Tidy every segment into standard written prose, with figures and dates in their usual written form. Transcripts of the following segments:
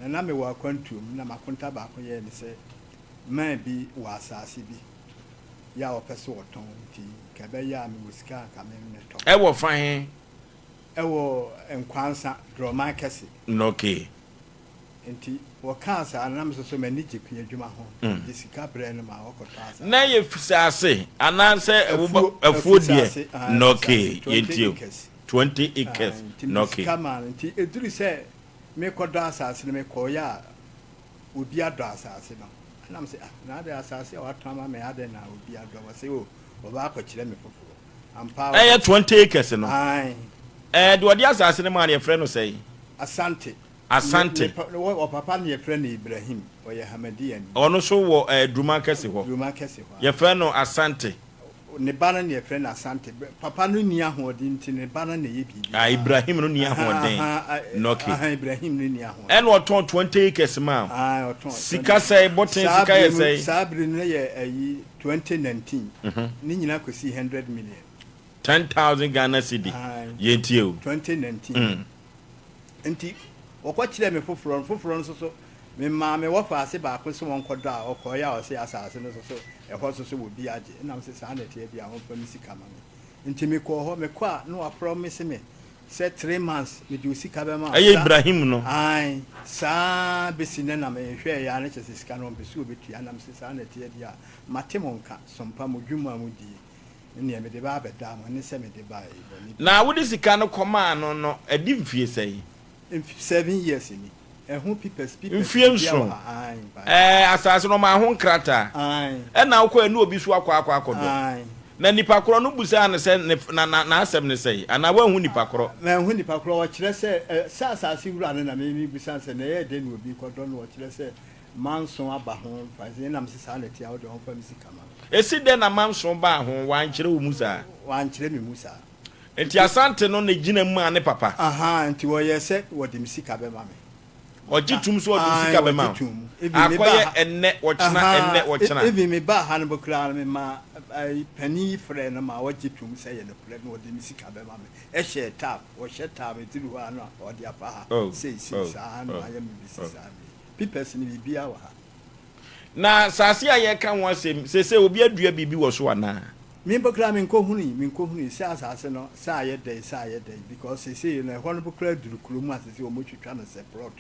na me wa kwantum na makonta ba ko ye ni se man bi wa asase bi ya opese woton ti ka be ya me wusika ka me ne to e wo fan e wo enkwansa droma kese okay enti wo kansa na me so mani jikun adwuma ho di sika bre no ma wokoto asa na ye fisase ananse afuo die okay yentio 20 acres okay kama enti eduru se me kodo asase me koya obi ado asase no na me say na ade asase wa tama me ade na obi ado wa say o ba akokire me foforo ampa 20 acres no ai de odi asase ne ma ne frɛ no say asante o papa ne frɛ no Ibrahim o ye Hamadian ono so wo druma kese ho ye frɛ no asante ne bana ne frɛ no asante papa no ni ahodin ti ne bana ne ye bibi Ibrahim no ni ahodin noki Ibrahim no ni ahodin en oton 20 acres ma oton sika say boten sika ye say sabri no ye 2019 ni nyina kosi 100 million 10,000 Ghana cedi yentio 2019 enti okwakyire me foforo so me ma me wo fa ase ba ko so won kodo a okoya o se asase no so ho so wo bi age na me se sa na tie bia won fa mi sika ma me enti me ko ho me ko a no promise me say 3 months me do sika be ma Ibrahim no ai sa besine na me hwe ya na chese sika no be so obetua na me se sa na tie bia matemonka sompa modwuma mu di ni me de ba beda mo ni se me de ba na wo de sika no koma no adi mfie sei 7 years ni ehun people nso asase no ma ho nkrata na akwa enu obi so akwa na nipa koro no busa na se na asem ne sei ana wa hu nipa koro na hu nipa koro wa kire se asase wura na me busa se na ye de no obi kodo no wa kire se manson aba ho faze na mse sa na tia wo de ho fa misika ma esi de na manson ba ho wan kire wo musa wan kire me musa enti asante no na gina mu ane papa enti wo ye se wo de misika be ma me ojitum so de misika be ma akoye enne wo china ebi me ba ha no bokra me ma pani frɛ no ma wojitum se ye no frɛ no wo de misika be ma me e she tap wo she tap e tiru ha no o de afa ha sei sa no aye me bisisa people ni bibia wa ha na sase a ye ka ho asem se obi adua bibi wo so ana me bokra me nkohunu se asase no sa ye dey because say na ho no bokra duru kurom asese o mo twitwa no se plot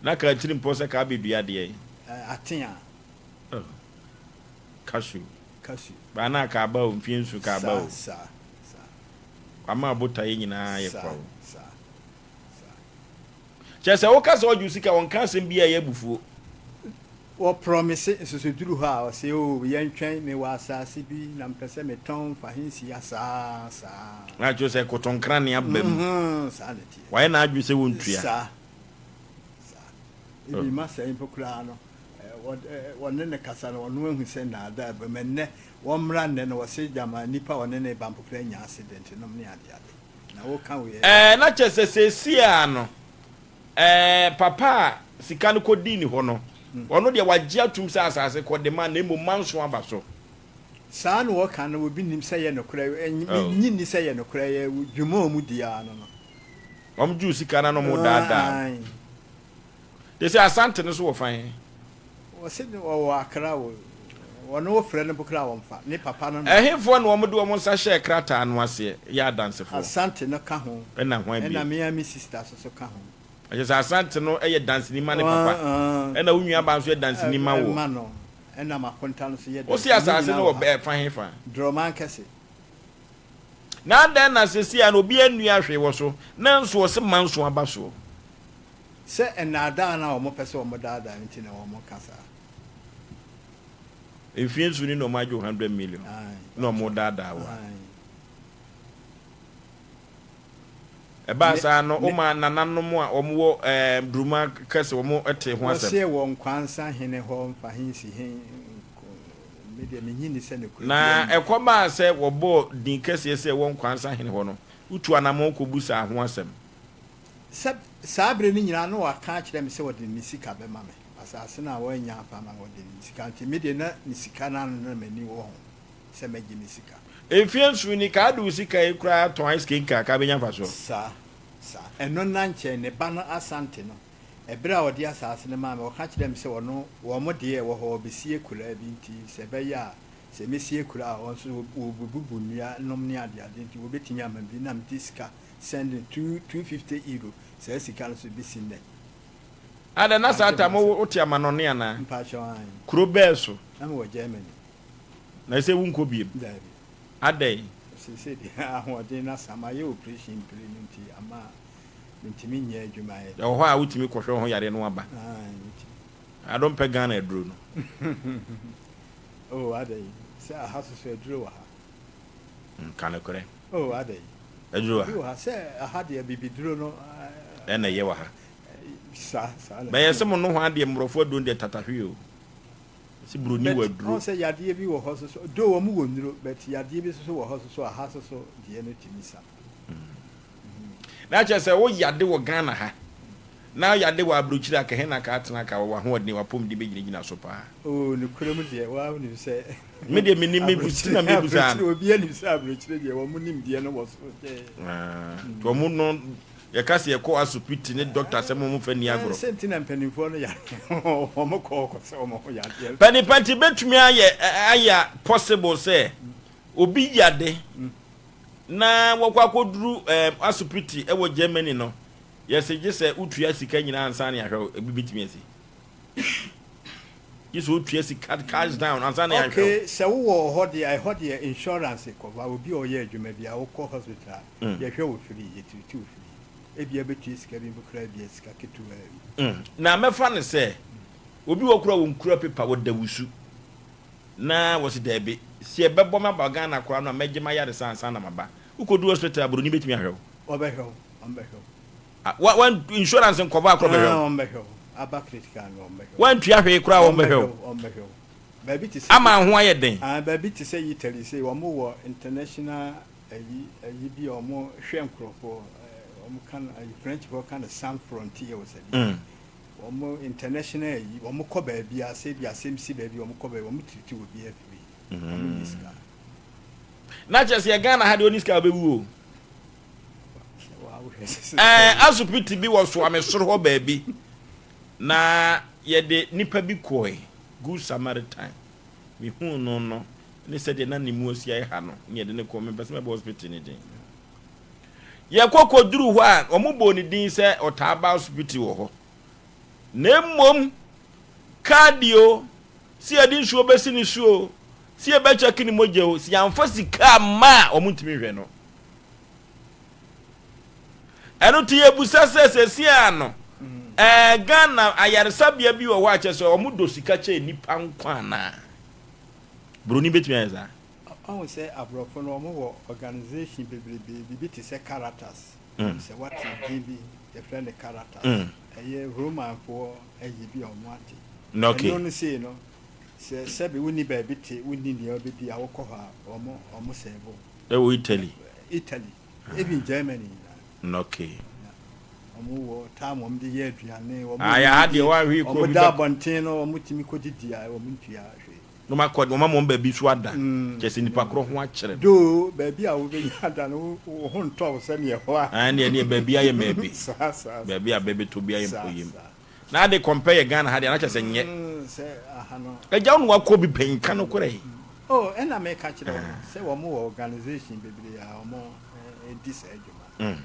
na ka tirim pose ka bedua de atia kashu ba na ka ba o mfiensu ka ba o ama abota ye nyina ye kwa chese o ka so sika won ka sem bia ye bufuo o promise so duru ha o se o ye ntwen me wa asase bi na mpese me ton fa hinsi asa na jo se kotonkra ne abam sa leti wa na adwu se wontua sa ebi ma se impokura no wonne ne kasa no wonu ahu se na ada ba menne wo mra ne no wo se jama nipa wonne ne bampokura nya accident no me ade na wo kan we na chese se sia no papa sika no kodi ni ho no ono de wagye atum se asase ko de ma na emo manso aba so saa no wo kan no obi nim se ye no kura nyi ni se ye no kura ye dwuma mu dia no ju sika na no mo dada de se asante no so wo fan wo se wo akra wo no wo frɛ no bokra wo mfa ne papa no ehefo na wo mo de wo nsa hye krata no ase ya dance fo asante no ka ho na ho abi na me ami sister so ka ho aje asante no eye dance ni ma ne papa na unua ba so dance ni ma wo ma no na makonta no so ye o si asase no wo fan hefa droman kese na den na sesi a no obi anua hwe wo so na nso wo se manso aba so se enada na wo mo pese wo mo dada nti na wo mo kasa efiensu ni no majo 100 million no mo dada wa eba sa no o ma nananom a omwo bruma kase wo mo ete ho asem se wo nkwansa hene ho mfa hinsi hen media menyini se ne kuru na ekoba se wo bo din kase se wo nkwansa hene ho no utu anamo ko busa ho asem sabre ni nyina no aka kire me se wo de nisika be ma me asase na wo nya afa ma wo de nisika nti media na nisika na no mani wo ho se meji nisika efiensu ni ka du sika ekura ton ice cream ka benya fa so sa sa eno nanche ne ba no asante no ebere a odi asase ne ma me o ka kire me se wono wo mo de e wo ho obesie kura bi nti se be ya se mesie kura a won so obubu nia nom ne ade ade nti wo betimi ama bi na mti sika send €250 se sika no so bi sinne ada na sa ata mo oti amanone ana mpa cho an kuro beso na me wo Germany na se wunko biem adai se di ahode na samaye operation play nti ama ntimi nya adwuma ye e ho a wutimi kwohwe ho yare no aba I don't pay Ghana edro no oh adai se a haso so edro wa ha kana kore oh adai edro wa se a hade ya bibidro no na ye wa ha sa ba yese mo no ho ade mrofo do de tatahwe o si broni wa duro o se yade bi wo ho so do wo mu wonuro but yade bi so wo ho so a haso so de no timisa na che se wo yade wo Ghana ha na yade wo abrochira ka he na ka atena ka wo ho de wa pom de begina so pa oh ni kurem de wa ni se me de me ni me busi na me busi an obi ani se abrochira de wo mu nim de no wo so to mu no ye ka se ye ko asupiti ne doctor se mo fa ni agro sentina mpanimfo no ya o mo ko se o mo ya de panipati betumi aya possible say obi yade na wakwa koduru asupiti e wo Germany no yes je say utua sika nyina ansa na ahwe ebibitimi asi yeso utua sika cash down ansa na ahwe okay se wo ho de insurance cover obi o ye adwuma bia wo ko hospital ye hwe wo free ye tutu free ebia betu sika bi bukra bia sika ketu na mefa ne se obi wo kura wo nkura paper wo dawusu na wo se dabe si ebebo ma ba Ghana kura no magema yare sansa na maba ukodu hospital aburu ni betimi ahwe obehwe one insurance cover akro aba critical no obehwe one tua hwe kura obehwe baby ti say ama ho aye den baby ti say Italy say wo mo wo international ayi bi o mo hwe nkrofo o mo kan French for kan San Frontier wo say o mo international ayi o mo ko ba bia say bia semsi ba bia o mo ko ba o mo titi wo bia free na just ye Ghana ha de oniska obewu asupiti bi wo so amesoro ho ba bi na ye de nipa bi koi good Samaritan mi hu no ne se de na nimu osia ye ha no ye de ne ko me pese me hospital ni din ye kokoduru ho a omubo ni din se otaba hospital wo ho na mmom cardio si adin suo besi ni suo si e be check ni moje o si amfa sika ma omuntimi hwe no eno tie busa sese ano Ghana ayaresabia bi wo wa kyese omudo sika che nipa nkwa na broni betumi eza I say abrofo no mo wo organization bebrebe ti say characters say what give the friend the characters Roman for ayi bi omo ate okay no say no say be woni ba bi te woni ne obedi awokọ ha omo sebo wo Italy even Germany okay omo wo time om de ye aduane omo aya ade wa hwi ko bi da bonten no omo timi ko didi a omo ntua hwe no makọ mo mama ba bi so ada kese nipa kro ho akere do ba bi a wo be ada no ho nto wo se ne ho a ne ba bi aye ma bi ba bi a bebe to bi aye mpoyim na de compare Ghana ha de na kyese nye se aha no eja no akọ bi penka no kore oh ena me ka kire se wo mo organization bebre a omo dis ejuma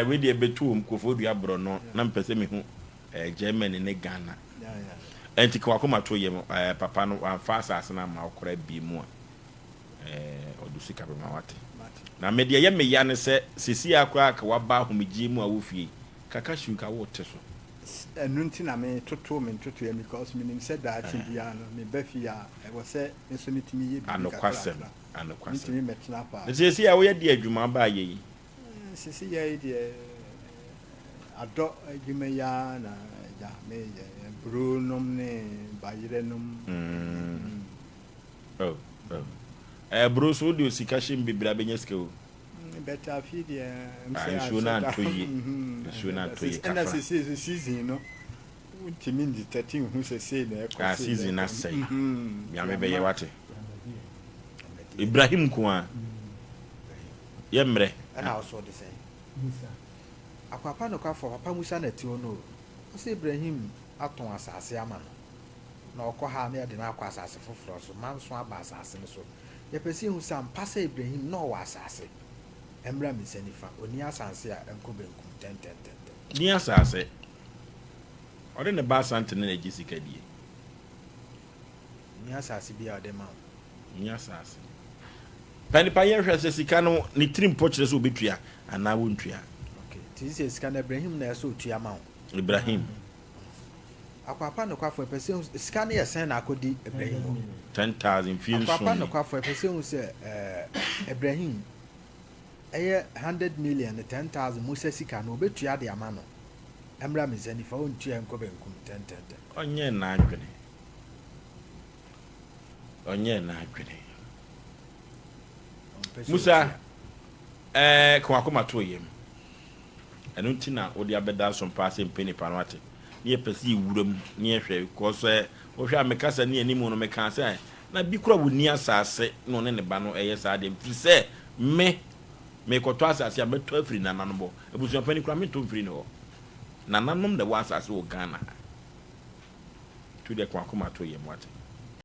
we de betu mkofo dua bro no na mpese me hu Germany ne Ghana enti kwa koma to ye papa no amfa asase na ma okora bi mu a odusika be ma wate na me de ye me ya ne se sisi akwa ka waba homigi mu a wo fie kaka shu ka wo te so enunti na me toto ya because me nim said that bia no me ba fie a e wo se nso mitimi ye bi anokwasem mitimi metna pa sisi a wo ye de adwuma ba ye yi sisi ye de ado adwuma ya na ja me ye Brunom ne bayirenum Bruce wo de osika shim bibira benyeske o better feed na toyi na toyi and as season no untimi ndi 13 hu se say na e season na say ya me be ye wate Ibrahim ko a ye mre and also the same akwapa no kwa for papa musa na ti ono o se Ibrahim aton asase ama no na okọ na de na akwa asase foforo so manso aba asase no so ye pese hu sam pasa Ibrahim no wa asase emra mi senifa oni asase a enko benkum ten ni asase ode ne ba sante na ejisika die ni asase bia ode ma ni asase pani pa yen hwese sika no ni trim pochre so obetua ana wontua okay ti se sika na Ibrahim na so tua ma Ibrahim akwapa no kwa for pese sika na yesen na akodi Ibrahim 10,000 feels akwapa no kwa for pese hu se Ibrahim 100 million 10,000 musa sika no obetua de ama no emra mi zenifa ontua enko benkum 10 onye na adwene Musa kwa akoma to yem enu ntina odi abeda SOMPA ase mpeni panwate ne pesi wuram ne hwe ko so o hwe amekasa ne animu no meka se na bi kura woni asase no ne ba no eye sa de mfi se me koto asase abeto afiri nananom bo ebusu pani kura me to mfiri ne ho nananom de wa asase wo Ghana to de kwa akoma to yem wate